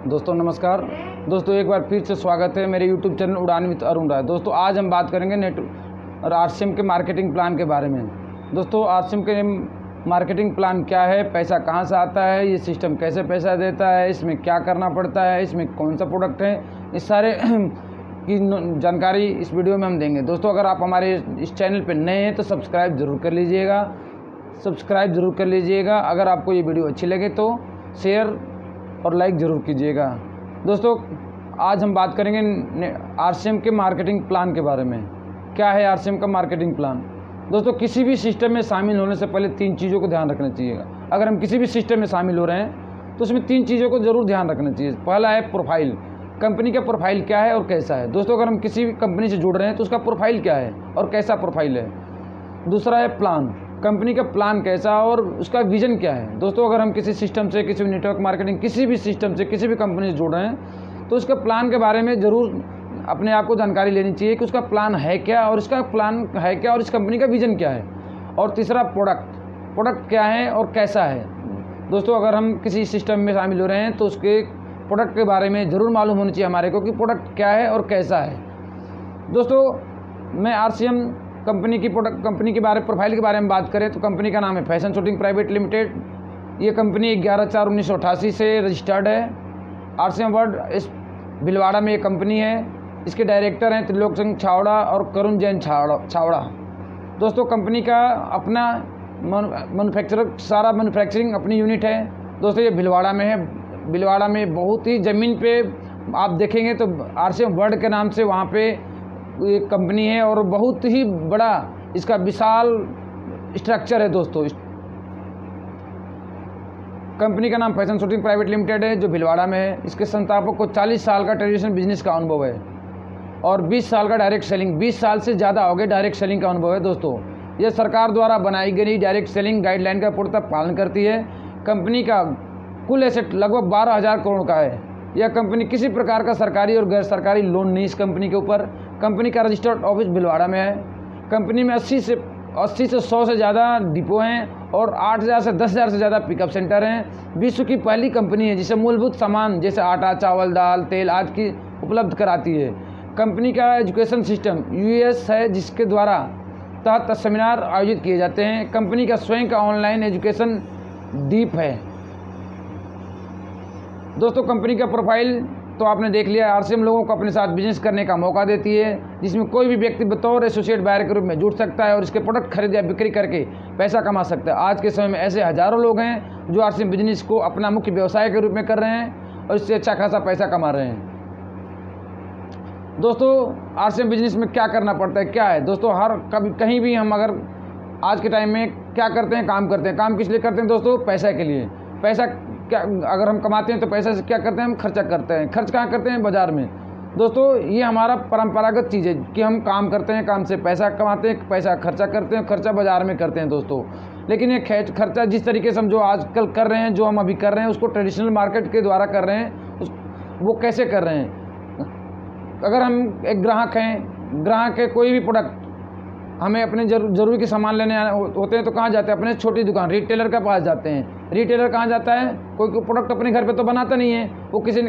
दोस्तों नमस्कार। दोस्तों एक बार फिर से स्वागत है मेरे YouTube चैनल उड़ान विद अरुण राय। दोस्तों आज हम बात करेंगे नेट और आरसीएम के मार्केटिंग प्लान के बारे में। दोस्तों आरसीएम के मार्केटिंग प्लान क्या है, पैसा कहां से आता है, ये सिस्टम कैसे पैसा देता है, इसमें क्या करना पड़ता है, इसमें कौन सा प्रोडक्ट है, इस सारे की जानकारी इस वीडियो में हम देंगे। दोस्तों अगर आप हमारे इस चैनल पर नए हैं तो सब्सक्राइब ज़रूर कर लीजिएगा। अगर आपको ये वीडियो अच्छी लगे तो शेयर और लाइक ज़रूर कीजिएगा। दोस्तों आज हम बात करेंगे आरसीएम के मार्केटिंग प्लान के बारे में। क्या है आरसीएम का मार्केटिंग प्लान? दोस्तों किसी भी सिस्टम में शामिल होने से पहले 3 चीज़ों को ध्यान रखना चाहिए। अगर हम किसी भी सिस्टम में शामिल हो रहे हैं तो उसमें 3 चीज़ों को ज़रूर ध्यान रखना चाहिए। पहला है प्रोफाइल, कंपनी का प्रोफाइल क्या है और कैसा है। दोस्तों अगर हम किसी भी कंपनी से जुड़ रहे हैं तो उसका प्रोफाइल क्या है और कैसा प्रोफाइल है। दूसरा है प्लान, कंपनी का प्लान कैसा और उसका विजन क्या है। दोस्तों अगर हम किसी सिस्टम से, किसी भी नेटवर्क मार्केटिंग, किसी भी सिस्टम से, किसी भी कंपनी से जुड़ रहे हैं तो उसका प्लान के बारे में ज़रूर अपने आप को जानकारी लेनी चाहिए कि उसका प्लान है क्या और इसका प्लान है क्या और इस कंपनी का विजन क्या है। और तीसरा प्रोडक्ट क्या है और कैसा है। दोस्तों अगर हम किसी सिस्टम में शामिल हो रहे हैं तो उसके प्रोडक्ट के बारे में ज़रूर मालूम होनी चाहिए हमारे को कि प्रोडक्ट क्या है और कैसा है। दोस्तों मैं आरसीएम कंपनी के प्रोफाइल के बारे में बात करें तो कंपनी का नाम है फैशन शूटिंग प्राइवेट लिमिटेड। ये कंपनी 11/4/1988 से रजिस्टर्ड है। आरसीएम वर्ल्ड इस भिलवाड़ा में ये कंपनी है। इसके डायरेक्टर हैं त्रिलोक सिंह छावड़ा और करुण जैन छावड़ा। दोस्तों कंपनी का अपना मैन्युफैक्चरिंग अपनी यूनिट है। दोस्तों ये भिलवाड़ा में है। भिलवाड़ा में बहुत ही ज़मीन पे आप देखेंगे तो आरसीएम वर्ल्ड के नाम से वहाँ पे ये कंपनी है और बहुत ही बड़ा इसका विशाल स्ट्रक्चर है। दोस्तों कंपनी का नाम फैशन शूटिंग प्राइवेट लिमिटेड है जो भिलवाड़ा में है। इसके संस्थापक को 40 साल का ट्रेडिशनल बिजनेस का अनुभव है और 20 साल का डायरेक्ट सेलिंग, 20 साल से ज़्यादा हो गए डायरेक्ट सेलिंग का अनुभव है। दोस्तों यह सरकार द्वारा बनाई गई डायरेक्ट सेलिंग गाइडलाइन का पूर्णतः पालन करती है। कंपनी का कुल एसेट लगभग 12,000 करोड़ का है। यह कंपनी किसी प्रकार का सरकारी और गैर सरकारी लोन नहीं इस कंपनी के ऊपर। कंपनी का रजिस्टर्ड ऑफिस भिलवाड़ा में है। कंपनी में 80 से 100 से ज़्यादा डिपो हैं और 8,000 से 10,000 से ज़्यादा पिकअप सेंटर हैं। विश्व की पहली कंपनी है जिसे मूलभूत सामान जैसे आटा, चावल, दाल, तेल आदि की उपलब्ध कराती है। कंपनी का एजुकेशन सिस्टम यूएस है जिसके द्वारा तहत सेमिनार आयोजित किए जाते हैं। कंपनी का स्वयं का ऑनलाइन एजुकेशन डीप है। दोस्तों कंपनी का प्रोफाइल तो आपने देख लिया। आरसीएम लोगों को अपने साथ बिजनेस करने का मौका देती है जिसमें कोई भी व्यक्ति बतौर एसोसिएट बायर के रूप में जुड़ सकता है और इसके प्रोडक्ट खरीद या बिक्री करके पैसा कमा सकता है। आज के समय में ऐसे हज़ारों लोग हैं जो आरसीएम बिजनेस को अपना मुख्य व्यवसाय के रूप में कर रहे हैं और इससे अच्छा खासा पैसा कमा रहे हैं। दोस्तों आरसीएम बिजनेस में क्या करना पड़ता है, क्या है। दोस्तों कहीं भी हम अगर आज के टाइम में क्या करते हैं, काम करते हैं। काम किस लिए करते हैं दोस्तों? पैसा के लिए। पैसा क्या अगर हम कमाते हैं तो पैसा से क्या करते हैं? हम खर्चा करते हैं। खर्च कहाँ करते हैं? बाज़ार में। दोस्तों ये हमारा परंपरागत चीज़ है कि हम काम करते हैं, काम से पैसा कमाते हैं, पैसा खर्चा करते हैं, खर्चा बाज़ार में करते हैं। दोस्तों लेकिन ये खर्चा जिस तरीके से हम जो आजकल कर रहे हैं, जो हम अभी कर रहे हैं उसको ट्रेडिशनल मार्केट के द्वारा कर रहे हैं। वो कैसे कर रहे हैं? अगर हम एक ग्राहक हैं, ग्राहक के कोई भी प्रोडक्ट हमें अपने जरूरी के सामान लेने होते हैं तो कहाँ जाते हैं? अपने छोटी दुकान रिटेलर के पास जाते हैं। रिटेलर कहाँ जाता है? कोई प्रोडक्ट अपने घर पे तो बनाता नहीं है, वो किसी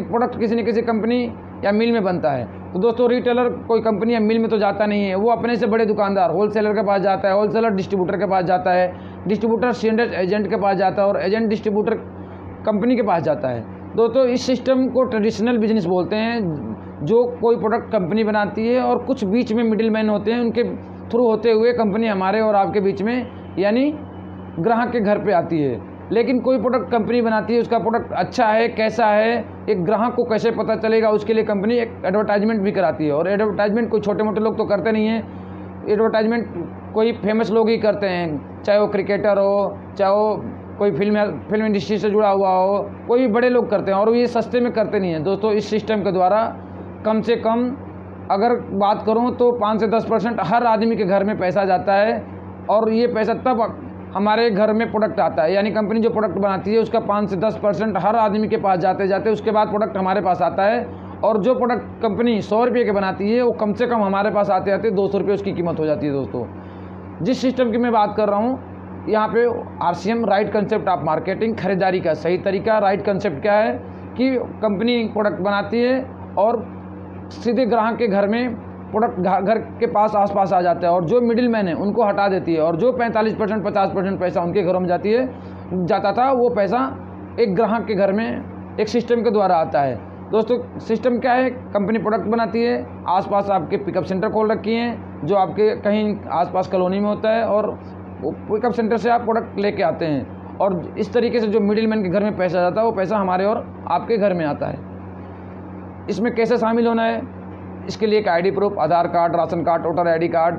न किसी कंपनी या मिल में बनता है। तो दोस्तों रिटेलर कोई कंपनी या मिल में तो जाता नहीं है, वो अपने से बड़े दुकानदार होलसेलर के पास जाता है, होलसेलर डिस्ट्रीब्यूटर के पास जाता है, डिस्ट्रीब्यूटर सीएनएस एजेंट के पास जाता है और एजेंट डिस्ट्रीब्यूटर कंपनी के पास जाता है। दोस्तों इस सिस्टम को ट्रेडिशनल बिजनेस बोलते हैं जो कोई प्रोडक्ट कंपनी बनाती है और कुछ बीच में मिडिल मैन होते हैं, उनके थ्रू होते हुए कंपनी हमारे और आपके बीच में यानी ग्राहक के घर पे आती है। लेकिन कोई प्रोडक्ट कंपनी बनाती है, उसका प्रोडक्ट अच्छा है कैसा है, एक ग्राहक को कैसे पता चलेगा, उसके लिए कंपनी एक एडवर्टाइजमेंट भी कराती है। और एडवर्टाइजमेंट कोई छोटे मोटे लोग तो करते नहीं हैं। एडवर्टाइजमेंट कोई फेमस लोग ही करते हैं, चाहे वो क्रिकेटर हो, चाहे वो कोई फिल्म इंडस्ट्री से जुड़ा हुआ हो, कोई भी बड़े लोग करते हैं और ये सस्ते में करते नहीं हैं। दोस्तों इस सिस्टम के द्वारा कम से कम अगर बात करूं तो 5 से 10% हर आदमी के घर में पैसा जाता है और ये पैसा तब हमारे घर में प्रोडक्ट आता है। यानी कंपनी जो प्रोडक्ट बनाती है उसका 5 से 10% हर आदमी के पास जाते उसके बाद प्रोडक्ट हमारे पास आता है। और जो प्रोडक्ट कंपनी 100 रुपये के बनाती है वो कम से कम हमारे पास आते 200 रुपये उसकी कीमत हो जाती है। दोस्तों जिस सिस्टम की मैं बात कर रहा हूँ यहाँ पे RCM right concept of marketing, खरीदारी का सही तरीका। राइट कंसेप्ट क्या है की कंपनी प्रोडक्ट बनाती है और सीधे ग्राहक के घर में प्रोडक्ट घर के पास आसपास आ जाता है, और जो मिडिल मैन है उनको हटा देती है, और जो 45% 50% पैसा उनके घरों में जाता था, वो पैसा एक ग्राहक के घर में एक सिस्टम के द्वारा आता है। दोस्तों सिस्टम क्या है, कंपनी प्रोडक्ट बनाती है, आसपास आपके पिकअप सेंटर खोल रखी हैं जो आपके कहीं आसपास कॉलोनी में होता है, और पिकअप सेंटर से आप प्रोडक्ट लेके आते हैं, और इस तरीके से जो मिडिल मैन के घर में पैसा जाता है वो पैसा हमारे और आपके घर में आता है। इसमें कैसे शामिल होना है, इसके लिए एक ID proof, Aadhaar card, ration card, voter ID card,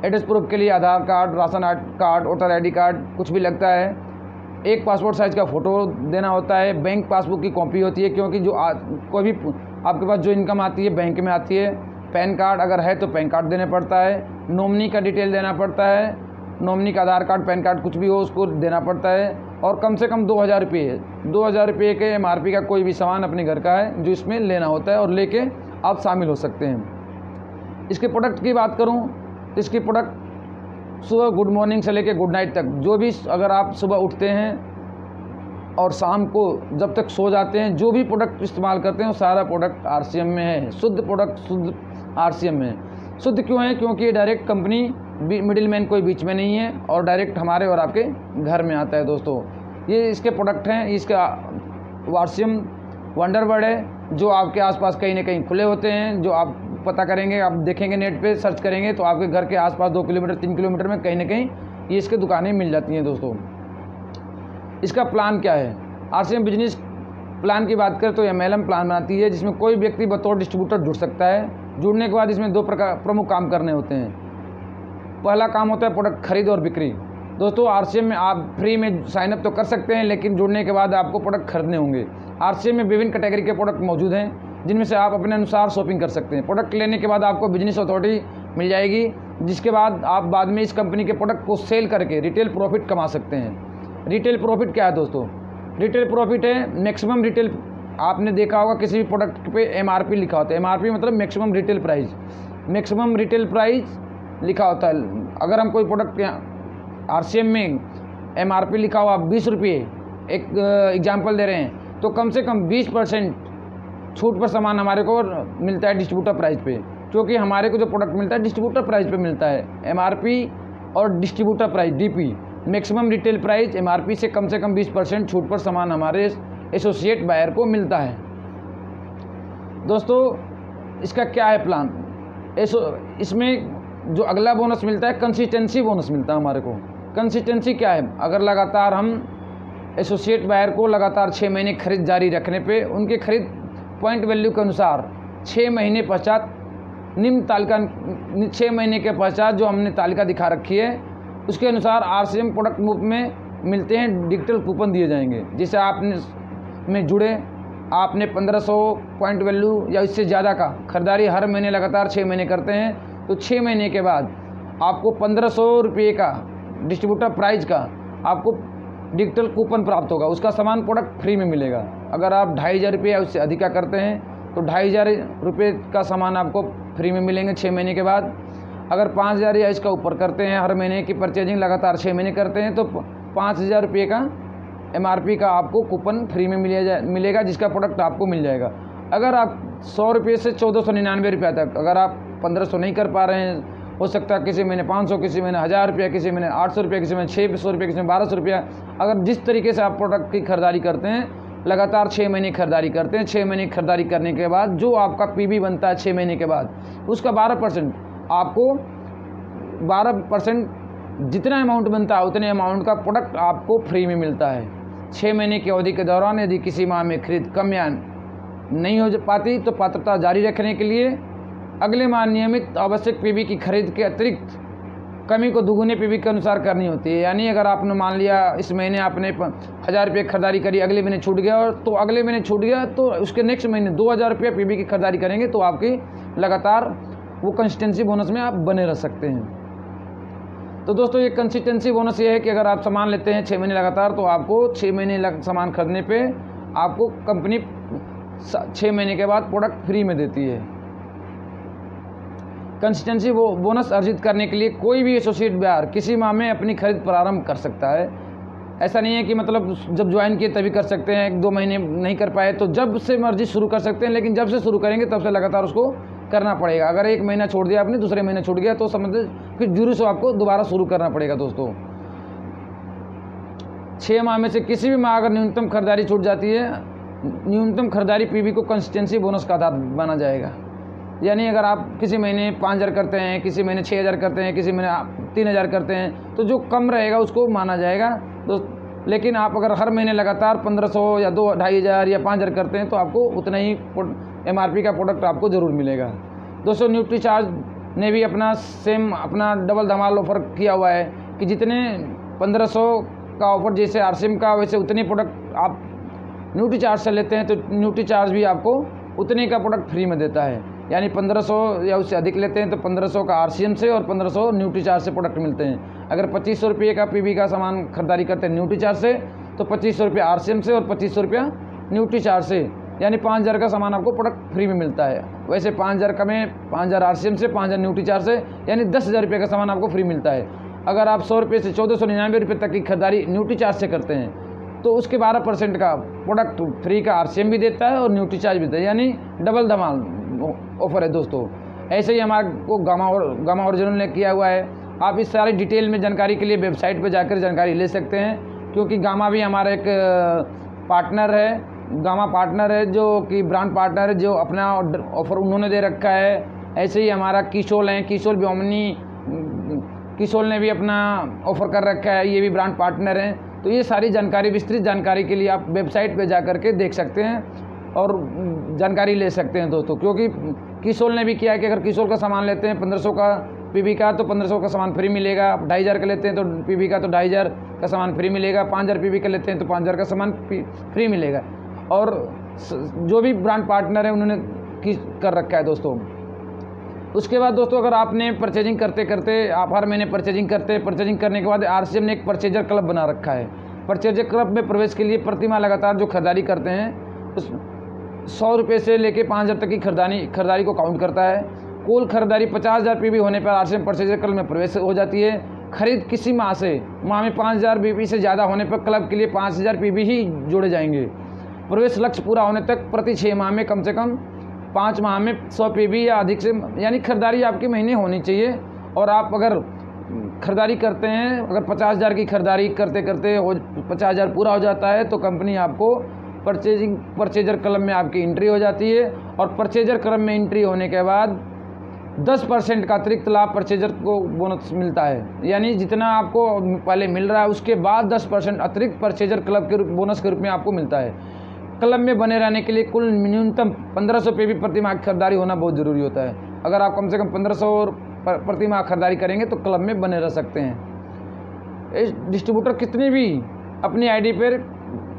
address proof के लिए Aadhaar card, ration card, voter ID card कुछ भी लगता है, एक पासपोर्ट साइज़ का फ़ोटो देना होता है, बैंक पासबुक की कॉपी होती है, क्योंकि जो कोई भी आपके पास जो इनकम आती है बैंक में आती है, पैन कार्ड अगर है तो पैन कार्ड देना पड़ता है, नॉमिनी का डिटेल देना पड़ता है, नॉमिनी का आधार कार्ड, पैन कार्ड कुछ भी हो उसको देना पड़ता है, और कम से कम 2000 रुपये के MRP का कोई भी सामान अपने घर का है जो इसमें लेना होता है, और लेके आप शामिल हो सकते हैं। इसके प्रोडक्ट की बात करूं तो इसकी प्रोडक्ट सुबह गुड मॉर्निंग से लेके गुड नाइट तक, जो भी अगर आप सुबह उठते हैं और शाम को जब तक सो जाते हैं, जो भी प्रोडक्ट इस्तेमाल करते हैं वो सारा प्रोडक्ट RCM में है। शुद्ध प्रोडक्ट शुद्ध RCM में है। शुद्ध क्यों है, क्योंकि ये डायरेक्ट कंपनी, मिडिल मैन कोई बीच में नहीं है, और डायरेक्ट हमारे और आपके घर में आता है। दोस्तों ये इसके प्रोडक्ट हैं, इसका RCM वंडरबर्ड है जो आपके आसपास कहीं ना कहीं खुले होते हैं, जो आप पता करेंगे, आप देखेंगे नेट पे सर्च करेंगे तो आपके घर के आसपास 2 किलोमीटर 3 किलोमीटर में कहीं ना कहीं ये इसके दुकानें मिल जाती हैं। दोस्तों इसका प्लान क्या है, RCM बिजनेस प्लान की बात करें तो MLM प्लान बनाती है, जिसमें कोई व्यक्ति बतौर डिस्ट्रीब्यूटर जुड़ सकता है। जुड़ने के बाद इसमें 2 प्रमुख काम करने होते हैं। पहला काम होता है प्रोडक्ट खरीद और बिक्री। दोस्तों RCM में आप फ्री में साइनअप तो कर सकते हैं, लेकिन जुड़ने के बाद आपको प्रोडक्ट खरीदने होंगे। RCM में विभिन्न कैटेगरी के प्रोडक्ट मौजूद हैं, जिनमें से आप अपने अनुसार शॉपिंग कर सकते हैं। प्रोडक्ट लेने के बाद आपको बिजनेस अथॉरिटी मिल जाएगी, जिसके बाद आप बाद में इस कंपनी के प्रोडक्ट को सेल करके रिटेल प्रॉफिट कमा सकते हैं। रिटेल प्रॉफिट क्या है दोस्तों, रिटेल प्रॉफिट है मैक्सिमम रिटेल। आपने देखा होगा किसी भी प्रोडक्ट पे MRP लिखा होता है, MRP मतलब maximum retail price, maximum retail price लिखा होता है। अगर हम कोई प्रोडक्ट RCM में MRP लिखा हुआ 20 रुपये, एक एग्जाम्पल दे रहे हैं, तो कम से कम 20% छूट पर सामान हमारे को मिलता है डिस्ट्रीब्यूटर प्राइस पे, क्योंकि हमारे को जो प्रोडक्ट मिलता है डिस्ट्रीब्यूटर प्राइस पे मिलता है। MRP और distributor price DP, maximum retail price, MRP से कम 20% छूट पर सामान हमारे एसोसिएट बायर को मिलता है। दोस्तों इसका क्या है प्लान, इसमें जो अगला बोनस मिलता है कंसिस्टेंसी बोनस मिलता है हमारे को। कंसिस्टेंसी क्या है, अगर लगातार हम एसोसिएट बायर को लगातार 6 महीने खरीद जारी रखने पे उनके खरीद पॉइंट वैल्यू के अनुसार 6 महीने पश्चात निम्न तालिका 6 महीने के पश्चात जो हमने तालिका दिखा रखी है उसके अनुसार RCM प्रोडक्ट में मिलते हैं डिजिटल कूपन दिए जाएंगे, जिसे आपने में जुड़े आपने 1500 पॉइंट वैल्यू या इससे ज़्यादा का खरीदारी हर महीने लगातार 6 महीने करते हैं, तो 6 महीने के बाद आपको 1500 रुपये का डिस्ट्रीब्यूटर प्राइस का आपको डिजिटल कूपन प्राप्त होगा। उसका सामान प्रोडक्ट फ्री में मिलेगा। अगर आप 2500 रुपये या उससे अधिक का करते हैं तो 2500 रुपये का सामान आपको फ्री में मिलेंगे 6 महीने के बाद। अगर 5000 या इसका ऊपर करते हैं, हर महीने की परचेजिंग लगातार 6 महीने करते हैं, तो 5000 रुपये का MRP का आपको कूपन फ्री में मिलेगा, जिसका प्रोडक्ट आपको मिल जाएगा। अगर आप 100 रुपये से 1499 रुपये तक अगर आप 1500 नहीं कर पा रहे हैं, हो सकता है किसी महीने 500, किसी महीने 1000 रुपया, किसी महीने 800 रुपया, किसी महीने 600 रुपये, किसी में 1200 रुपया, अगर जिस तरीके से आप प्रोडक्ट की खरीदारी करते हैं, लगातार 6 महीने खरीदारी करते हैं, 6 महीने खरीदारी करने के बाद जो आपका PB बनता है 6 महीने के बाद, उसका 12% आपको 12% जितना अमाउंट बनता है उतने अमाउंट का प्रोडक्ट आपको फ्री में मिलता है। 6 महीने की अवधि के दौरान यदि किसी माह में खरीद कम या नहीं हो पाती तो पात्रता जारी रखने के लिए अगले माह नियमित आवश्यक PB की खरीद के अतिरिक्त कमी को दुगुने PB के अनुसार करनी होती है। यानी अगर आपने मान लिया इस महीने आपने 1000 रुपये खरीदारी करी, अगले महीने छूट गया, और तो अगले महीने छूट गया तो उसके नेक्स्ट महीने 2000 रुपये PB की खरीदारी करेंगे, तो आपकी लगातार वो कंसिस्टेंसी बोनस में आप बने रह सकते हैं। तो दोस्तों ये कंसिस्टेंसी बोनस ये है कि अगर आप सामान लेते हैं 6 महीने लगातार, तो आपको 6 महीने सामान खरीदने पे आपको कंपनी 6 महीने के बाद प्रोडक्ट फ्री में देती है। कंसिस्टेंसी बोनस अर्जित करने के लिए कोई भी एसोसिएट बायर किसी माह में अपनी खरीद प्रारंभ कर सकता है। ऐसा नहीं है कि मतलब जब ज्वाइन किए तभी कर सकते हैं, 1-2 महीने नहीं कर पाए तो जब से मर्जी शुरू कर सकते हैं, लेकिन जब से शुरू करेंगे तब से लगातार उसको करना पड़ेगा। अगर 1 महीना छोड़ दिया आपने, दूसरे महीने छूट गया तो समझ फिर जरूर से आपको दोबारा शुरू करना पड़ेगा दोस्तों। 6 माह में से किसी भी माह अगर न्यूनतम खरीदारी छूट जाती है, न्यूनतम खरीदारी पीवी को कंसिस्टेंसी बोनस का आधार माना जाएगा। यानी अगर आप किसी महीने 5,000 करते हैं, किसी महीने 6,000 करते हैं, किसी महीने 3,000 करते हैं, तो जो कम रहेगा उसको माना जाएगा दोस्त। लेकिन आप अगर हर महीने लगातार 1,500 या 2,000-2,500 या 5,000 करते हैं तो आपको उतना ही MRP का प्रोडक्ट आपको ज़रूर मिलेगा दोस्तों। न्यूट्रीचार्ज ने भी अपना डबल धमाल ऑफ़र किया हुआ है कि जितने 1,500 का ऑफ़र जैसे RCM का, वैसे उतने प्रोडक्ट आप न्यूट्रीचार्ज से लेते हैं तो न्यूट्रीचार्ज भी आपको उतने का प्रोडक्ट फ्री में देता है। यानी 1,500 या उससे अधिक लेते हैं तो 1,500 का RCM से और 1,500 न्यूट्रीचार्ज से प्रोडक्ट मिलते हैं। अगर 2,500 रुपये का PV का सामान खरीदारी करते हैं न्यूट्रीचार्ज से तो 2,500 रुपये RCM से और 2,500 रुपया न्यूट्रीचार्ज से, यानी 5,000 का सामान आपको प्रोडक्ट फ्री में मिलता है। वैसे 5,000 का में 5,000 RCM से, 5,000 न्यूट्रीचार्ज से, यानी 10,000 रुपये का सामान आपको फ्री मिलता है। अगर आप 100 रुपये से 1,499 रुपये तक की खरीदारी न्यूट्रीचार्ज से करते हैं तो उसके 12% का प्रोडक्ट फ्री का RCM भी देता है और न्यूट्रीचार्ज भी देता है, यानी डबल धमाल ऑफर है दोस्तों। ऐसे ही हमारे को गामा ओरिजिनल ने किया हुआ है। आप इस सारी डिटेल में जानकारी के लिए वेबसाइट पर जाकर जानकारी ले सकते हैं, क्योंकि गामा भी हमारा एक पार्टनर है। गामा पार्टनर है जो कि ब्रांड पार्टनर है, जो अपना ऑफर उन्होंने दे रखा है। ऐसे ही हमारा किशोल है, किशोल ब्योमनी, किशोल ने भी अपना ऑफर कर रखा है, ये भी ब्रांड पार्टनर हैं। तो ये सारी जानकारी, विस्तृत जानकारी के लिए आप वेबसाइट पे जा कर के देख सकते हैं और जानकारी ले सकते हैं दोस्तों। क्योंकि किशोल ने भी किया है कि अगर किशोल का सामान लेते हैं 1,500 का PV का तो 1,500 का सामान फ्री मिलेगा, 2,500 का लेते हैं तो PV का तो 2,500 का सामान फ्री मिलेगा, 5,000 PV का लेते हैं तो 5,000 का सामान फ्री मिलेगा। और जो भी ब्रांड पार्टनर है उन्होंने कर रखा है दोस्तों। उसके बाद दोस्तों, अगर आपने परचेजिंग करते करते आप हर महीने परचेजिंग करने के बाद RCM ने एक परचेजर क्लब बना रखा है। परचेजर क्लब में प्रवेश के लिए प्रति माह लगातार जो खरीदारी करते हैं उस 100 रुपये से लेके 5,000 तक की खरीदारी को काउंट करता है। कुल खरीदारी 50,000 PV होने पर RCM परचेजर क्लब में प्रवेश हो जाती है। खरीद किसी माह में 5,000 PV से ज़्यादा होने पर क्लब के लिए 5,000 PV ही जोड़े जाएंगे। प्रवेश लक्ष्य पूरा होने तक प्रति 6 माह में कम से कम 5 माह में 100 PV या अधिक से, यानी खरीदारी आपकी महीने होनी चाहिए। और आप अगर खरीदारी करते हैं, अगर 50,000 की खरीदारी करते करते 50,000 पूरा हो जाता है तो कंपनी आपको परचेजर क्लब में आपकी एंट्री हो जाती है। और परचेजर क्लब में एंट्री होने के बाद 10% का अतिरिक्त लाभ परचेजर को बोनस मिलता है। यानी जितना आपको पहले मिल रहा है उसके बाद 10% अतिरिक्त परचेजर क्लब के बोनस के रूप में आपको मिलता है। क्लब में बने रहने के लिए कुल न्यूनतम 1,500 PV प्रति माह खरीदारी होना बहुत ज़रूरी होता है। अगर आप कम से कम 1,500 प्रति माह खरीदारी करेंगे तो क्लब में बने रह सकते हैं। इस डिस्ट्रीब्यूटर कितनी भी अपनी ID पर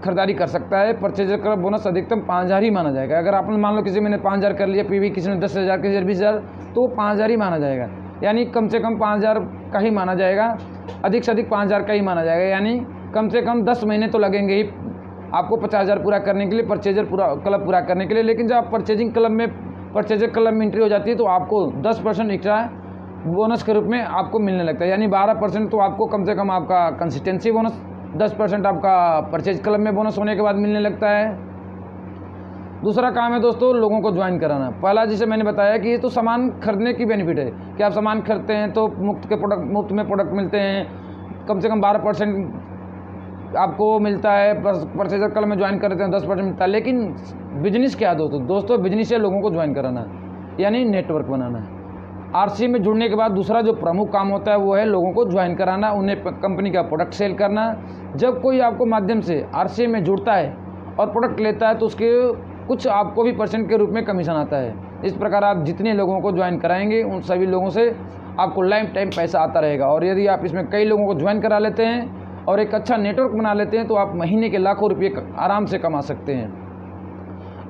खरीदारी कर सकता है। परचेजर क्लब बोनस अधिकतम 5,000 ही माना जाएगा। अगर आपने मान लो किसी ने 5,000 कर लिया PV, किसी ने 10,000, किसी ने 20,000, तो 5,000 ही माना जाएगा। यानी कम से कम 5,000 का ही माना जाएगा, अधिक से अधिक 5,000 का ही माना जाएगा। यानी कम से कम 10 महीने तो लगेंगे ही आपको 50,000 पूरा करने के लिए, परचेजर क्लब पूरा करने के लिए। लेकिन जब आप परचेजर क्लब में एंट्री हो जाती है तो आपको 10% एक्स्ट्रा बोनस के रूप में आपको मिलने लगता है। यानी 12% तो आपको कम से कम आपका कंसिस्टेंसी बोनस, 10% आपका परचेज क्लब में बोनस होने के बाद मिलने लगता है। दूसरा काम है दोस्तों लोगों को ज्वाइन कराना। पहला जिसे मैंने बताया कि ये तो सामान खरीदने की बेनिफिट है कि आप सामान खरीदते हैं तो मुफ्त में प्रोडक्ट मिलते हैं। कम से कम 12% आपको मिलता है। परचेजर क्लब में ज्वाइन करते हैं 10% मिलता है। लेकिन बिजनेस क्या है दोस्तों बिजनेस है लोगों को ज्वाइन कराना, यानी नेटवर्क बनाना। RCM में जुड़ने के बाद दूसरा जो प्रमुख काम होता है वो है लोगों को ज्वाइन कराना, उन्हें कंपनी का प्रोडक्ट सेल करना। जब कोई आपको माध्यम से RCM में जुड़ता है और प्रोडक्ट लेता है तो उसके कुछ आपको भी % के रूप में कमीशन आता है। इस प्रकार आप जितने लोगों को ज्वाइन कराएंगे उन सभी लोगों से आपको लाइफ टाइम पैसा आता रहेगा। और यदि आप इसमें कई लोगों को ज्वाइन करा लेते हैं और एक अच्छा नेटवर्क बना लेते हैं तो आप महीने के लाखों रुपये आराम से कमा सकते हैं।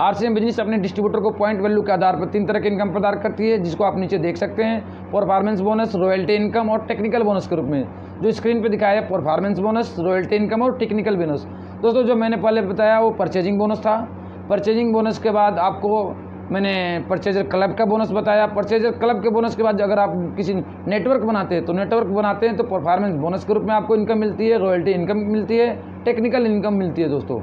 RCM बिजनेस अपने डिस्ट्रीब्यूटर को पॉइंट वैल्यू के आधार पर 3 तरह की इनकम प्रदान करती है, जिसको आप नीचे देख सकते हैं। परफॉर्मेंस बोनस, रॉयल्टी इनकम और टेक्निकल बोनस के रूप में। जो स्क्रीन पे दिखाया है परफॉर्मेंस बोनस, रॉयल्टी इनकम और टेक्निकल बोनस। दोस्तों जो मैंने पहले बताया वो परचेजिंग बोनस था। परचेजिंग बोनस के बाद आपको मैंने परचेजर क्लब का बोनस बताया। परचेजर क्लब के बोनस के बाद अगर आप किसी नेटवर्क बनाते हैं तो नेटवर्क बनाते हैं तो परफॉर्मेंस बोनस के रूप में आपको इनकम मिलती है, रॉयल्टी इनकम मिलती है, टेक्निकल इनकम मिलती है दोस्तों।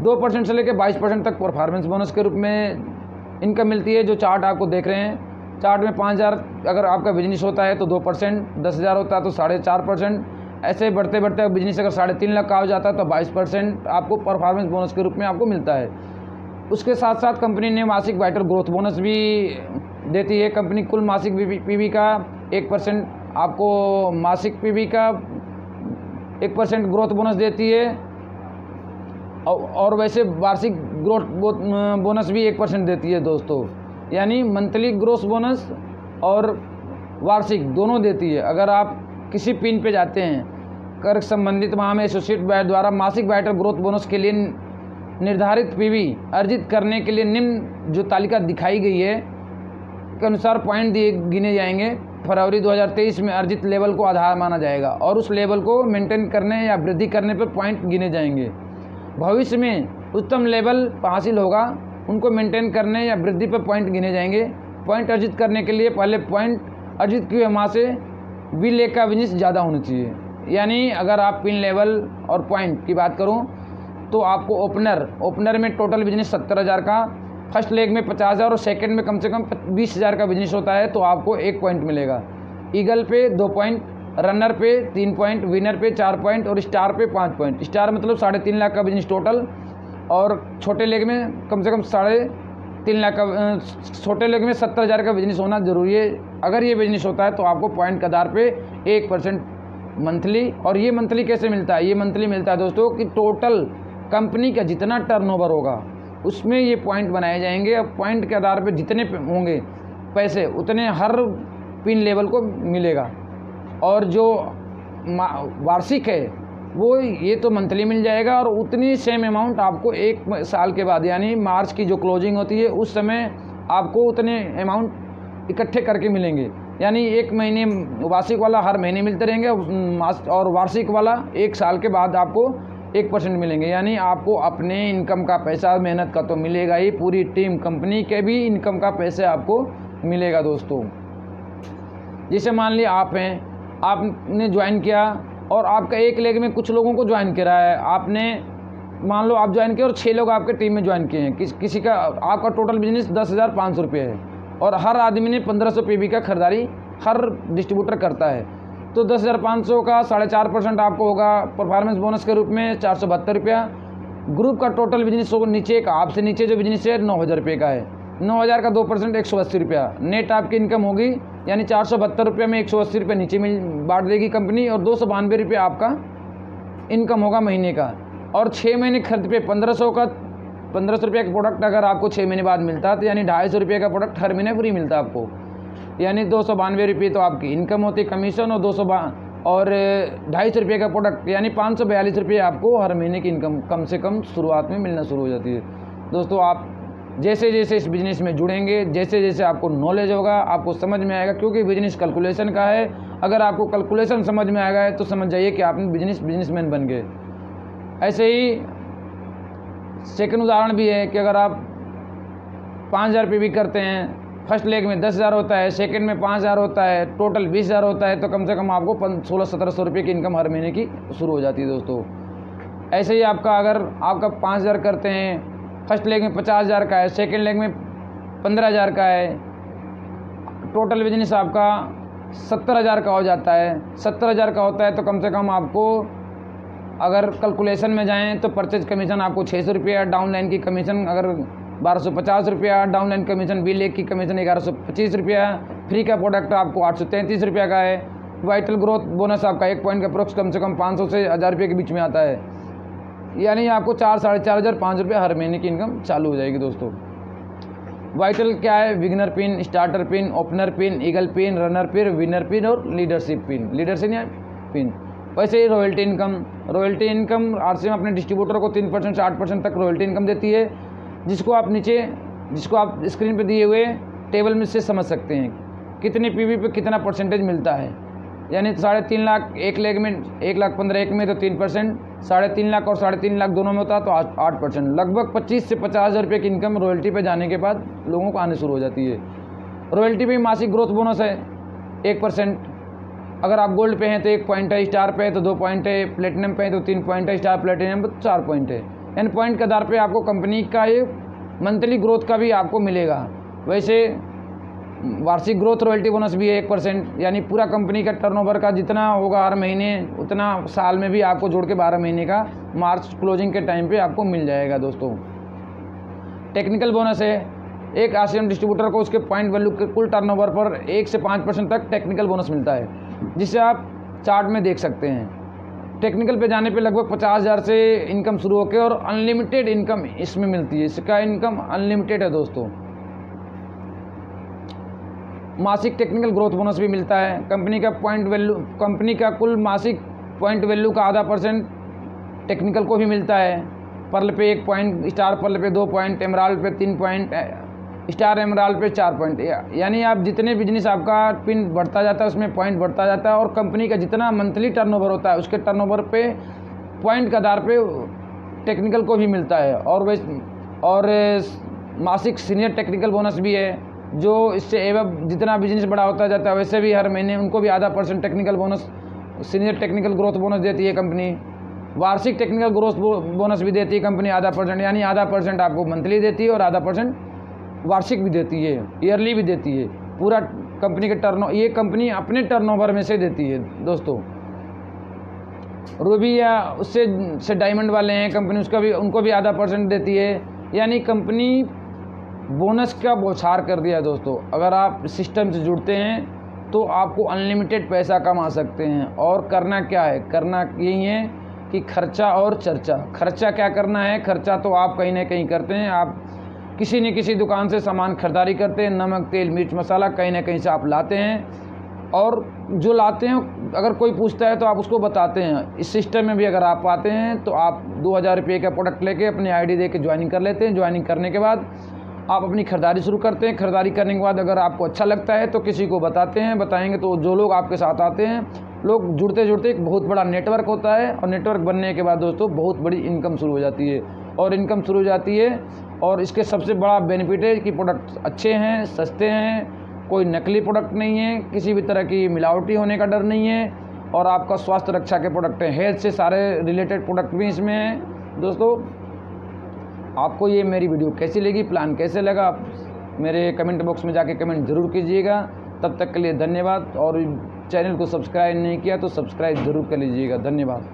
2% से लेकर 22% तक परफॉर्मेंस बोनस के रूप में इनकम मिलती है। जो चार्ट आपको देख रहे हैं, चार्ट में 5000 अगर आपका बिजनेस होता है तो 2%, 10,000 होता है तो 4.5%, ऐसे बढ़ते बढ़ते बिजनेस अगर 3.5 लाख का हो जाता है तो 22% आपको परफॉर्मेंस बोनस के रूप में आपको मिलता है। उसके साथ साथ कंपनी ने मासिक वाइटल ग्रोथ बोनस भी देती है। कंपनी कुल मासिक पीवी का 1% आपको मासिक पीवी का 1% ग्रोथ बोनस देती है और वैसे वार्षिक ग्रोथ बोनस भी 1% देती है दोस्तों। यानी मंथली ग्रोथ बोनस और वार्षिक दोनों देती है। अगर आप किसी पिन पे जाते हैं कर संबंधित वहाँ में एसोसिएट द्वारा मासिक वाइटल ग्रोथ बोनस के लिए निर्धारित पीवी अर्जित करने के लिए निम्न जो तालिका दिखाई गई है के अनुसार पॉइंट गिने जाएंगे। फरवरी 2023 में अर्जित लेवल को आधार माना जाएगा और उस लेवल को मेंटेन करने या वृद्धि करने पर पॉइंट गिने जाएंगे। भविष्य में उच्चतम लेवल हासिल होगा, उनको मेंटेन करने या वृद्धि पर पॉइंट गिने जाएंगे। पॉइंट अर्जित करने के लिए पहले पॉइंट अर्जित की वहाँ से बी लेग का बिजनेस ज़्यादा होना चाहिए। यानी अगर आप पिन लेवल और पॉइंट की बात करूं तो आपको ओपनर में टोटल बिजनेस 70,000 का, फर्स्ट लेग में 50,000 और सेकंड में कम से कम 20,000 का बिजनेस होता है तो आपको 1 पॉइंट मिलेगा। ईगल पे 2 पॉइंट, रनर पे 3 पॉइंट, विनर पे 4 पॉइंट और स्टार पे 5 पॉइंट। स्टार मतलब 3.5 लाख का बिजनेस टोटल और छोटे लेग में कम से कम 3.5 लाख का, छोटे लेग में 70,000 का बिजनेस होना जरूरी है। अगर ये बिजनेस होता है तो आपको पॉइंट के आधार पे 1% मंथली। और ये मंथली कैसे मिलता है? ये मंथली मिलता है दोस्तों कि टोटल कंपनी का जितना टर्नओवर होगा उसमें ये पॉइंट बनाए जाएंगे और पॉइंट के आधार पे जितने होंगे पैसे उतने हर पिन लेवल को मिलेगा। और जो वार्षिक है वो ये तो मंथली मिल जाएगा और उतनी सेम अमाउंट आपको 1 साल के बाद यानी मार्च की जो क्लोजिंग होती है उस समय आपको उतने अमाउंट इकट्ठे करके मिलेंगे। यानी 1 महीने वार्षिक वाला हर महीने मिलते रहेंगे और वार्षिक वाला 1 साल के बाद आपको 1% मिलेंगे। यानी आपको अपने इनकम का पैसा मेहनत का तो मिलेगा ही, पूरी टीम कंपनी के भी इनकम का पैसा आपको मिलेगा दोस्तों। जैसे मान लिया आप हैं, आपने ज्वाइन किया और आपका एक लेग में कुछ लोगों को ज्वाइन करा है, आपने मान लो आप ज्वाइन किए और 6 लोग आपके टीम में ज्वाइन किए हैं। किसी का आपका टोटल बिजनेस 10,500 रुपये है और हर आदमी ने 1500 पीवी का खरीदारी हर डिस्ट्रीब्यूटर करता है तो 10,500 का 4.5% आपको होगा परफॉर्मेंस बोनस के रूप में 472 रुपया। ग्रुप का टोटल बिजनेस नीचे का आपसे नीचे जो बिजनेस है 9,000 रुपये का है, 9,000 का 2% 180 रुपया नेट आपकी इनकम होगी। यानी 472 रुपये में 180 रुपये नीचे बांट देगी कंपनी और 292 रुपये आपका इनकम होगा महीने का। और 6 महीने खर्च पे 1500 का 1500 रुपये का प्रोडक्ट अगर आपको 6 महीने बाद मिलता है तो यानी 250 रुपये का प्रोडक्ट हर महीने फ्री मिलता है आपको। यानी 292 रुपये तो आपकी इनकम होती है कमीशन और 250 रुपये का प्रोडक्ट यानी 542 रुपये आपको हर महीने की इनकम कम से कम शुरुआत में मिलना शुरू हो जाती है। दोस्तों आप जैसे जैसे इस बिज़नेस में जुड़ेंगे, जैसे जैसे आपको नॉलेज होगा, आपको समझ में आएगा, क्योंकि बिज़नेस कैलकुलेशन का है। अगर आपको कैलकुलेशन समझ में आएगा तो समझ जाइए कि आपने बिजनेसमैन बन गए। ऐसे ही सेकंड उदाहरण भी है कि अगर आप 5,000 पीवी करते हैं, फर्स्ट लेग में 10,000 होता है, सेकंड में 5,000 होता है, टोटल 20,000 होता है तो कम से कम आपको 1600-1700 रुपये की इनकम हर महीने की शुरू हो जाती है दोस्तों। ऐसे ही आपका अगर आपका 5,000 करते हैं, फर्स्ट लेग में 50,000 का है, सेकंड लेग में 15,000 का है, टोटल बिजनेस आपका 70,000 का हो जाता है। 70,000 का होता है तो कम से कम आपको अगर कैलकुलेशन में जाएं तो परचेज कमीशन आपको 600 रुपया, डाउनलाइन की कमीशन अगर 1250 रुपया, डाउनलाइन कमीशन बी लेग की कमीशन 1125 रुपया, फ्री का प्रोडक्ट आपको 833 रुपया का है। वाइटल ग्रोथ बोनस आपका 1 पॉइंट का प्रोक्स कम से कम 500 से 1000 रुपये के बीच में आता है। यानी आपको 4-4,500 5 रुपये हर महीने की इनकम चालू हो जाएगी दोस्तों। वाइटल क्या है? Beginner pin, starter pin, opener pin, eagle pin, runner pin, winner pin और लीडरशिप पिन। लीडरशिप या पिन। वैसे ही रॉयल्टी इनकम आरसीएम अपने डिस्ट्रीब्यूटर को 3% से 8% तक रॉयल्टी इनकम देती है, जिसको आप स्क्रीन पे दिए हुए टेबल में से समझ सकते हैं कितने पीवी पे कितना परसेंटेज मिलता है। यानी 3.5 लाख एक लेग में 1,15,000 एक में तो 3%, 3.5 लाख और 3.5 लाख दोनों में होता है तो 8%। लगभग 25 से 50 हज़ार रुपये की इनकम रॉयल्टी पे जाने के बाद लोगों को आने शुरू हो जाती है। रॉयल्टी पे मासिक ग्रोथ बोनस है 1%। अगर आप गोल्ड पे हैं तो 1 पॉइंट है, स्टार पे है तो 2 पॉइंट है, प्लेटिनम पे है तो 3 पॉइंट है, स्टार प्लेटिनम पे 4 पॉइंट है। इन पॉइंट के आधार पे आपको कंपनी का ये मंथली ग्रोथ का भी आपको मिलेगा। वैसे वार्षिक ग्रोथ रॉयल्टी बोनस भी है 1%, यानी पूरा कंपनी का टर्नओवर का जितना होगा हर महीने उतना साल में भी आपको जोड़ के 12 महीने का मार्च क्लोजिंग के टाइम पे आपको मिल जाएगा। दोस्तों टेक्निकल बोनस है, एक आरसीएम डिस्ट्रीब्यूटर को उसके पॉइंट वैल्यू के कुल टर्नओवर पर 1 से 5% तक टेक्निकल बोनस मिलता है, जिसे आप चार्ट में देख सकते हैं। टेक्निकल पे जाने पे लगभग 50,000 से इनकम शुरू होकर और अनलिमिटेड इनकम इसमें मिलती है। इसका इनकम अनलिमिटेड है दोस्तों। मासिक टेक्निकल ग्रोथ बोनस भी मिलता है। कंपनी का कुल मासिक पॉइंट वैल्यू का आधा % टेक्निकल को भी मिलता है। पर्ल पे 1 पॉइंट, स्टार पर्ल पे 2 पॉइंट, एमराल्ड पे 3 पॉइंट, स्टार एमराल्ड पे 4 पॉइंट। यानी आप जितने बिजनेस आपका पिन बढ़ता जाता है उसमें पॉइंट बढ़ता जाता है और कंपनी का जितना मंथली टर्नओवर होता है उसके टर्नओवर पे पॉइंट के आधार पे टेक्निकल को भी मिलता है। और मासिक सीनियर टेक्निकल बोनस भी है, जो इससे एवं जितना बिजनेस बड़ा होता जाता है वैसे भी हर महीने उनको भी आधा % technical bonus, senior technical growth bonus देती है कंपनी। वार्षिक टेक्निकल ग्रोथ बोनस भी देती है कंपनी आधा %, यानी आधा % आपको मंथली देती है और आधा % वार्षिक भी देती है, ईयरली भी देती है। पूरा कंपनी के ये कंपनी अपने टर्नओवर में से देती है दोस्तों। रूबी या उससे डायमंड वाले हैं कंपनी, उनको भी आधा % देती है। यानी कंपनी बोनस का बौछार कर दिया दोस्तों। अगर आप सिस्टम से जुड़ते हैं तो आपको अनलिमिटेड पैसा कमा सकते हैं। और करना क्या है, करना यही है कि खर्चा और चर्चा। खर्चा क्या करना है, खर्चा तो आप कहीं ना कहीं करते हैं, आप किसी न किसी दुकान से सामान खरीदारी करते हैं, नमक तेल मिर्च मसाला कहीं ना कहीं से आप लाते हैं। और जो लाते हैं अगर कोई पूछता है तो आप उसको बताते हैं। इस सिस्टम में भी अगर आप आते हैं तो आप 2,000 रुपये का प्रोडक्ट लेके अपनी आईडी दे के ज्वाइनिंग कर लेते हैं। ज्वाइनिंग करने के बाद आप अपनी खरीदारी शुरू करते हैं। खरीदारी करने के बाद अगर आपको अच्छा लगता है तो किसी को बताते हैं, बताएंगे तो जो लोग आपके साथ आते हैं, लोग जुड़ते जुड़ते एक बहुत बड़ा नेटवर्क होता है। और नेटवर्क बनने के बाद दोस्तों बहुत बड़ी इनकम शुरू हो जाती है। और इनकम शुरू हो जाती है और इसके सबसे बड़ा बेनिफिट है कि प्रोडक्ट अच्छे हैं, सस्ते हैं, कोई नकली प्रोडक्ट नहीं है, किसी भी तरह की मिलावटी होने का डर नहीं है। और आपका स्वास्थ्य रक्षा के प्रोडक्ट हैं, हेल्थ से सारे रिलेटेड प्रोडक्ट भी इसमें हैं। दोस्तों आपको ये मेरी वीडियो कैसी लगी, प्लान कैसे लगा, आप मेरे कमेंट बॉक्स में जाके कमेंट ज़रूर कीजिएगा। तब तक के लिए धन्यवाद। और चैनल को सब्सक्राइब नहीं किया तो सब्सक्राइब ज़रूर कर लीजिएगा। धन्यवाद।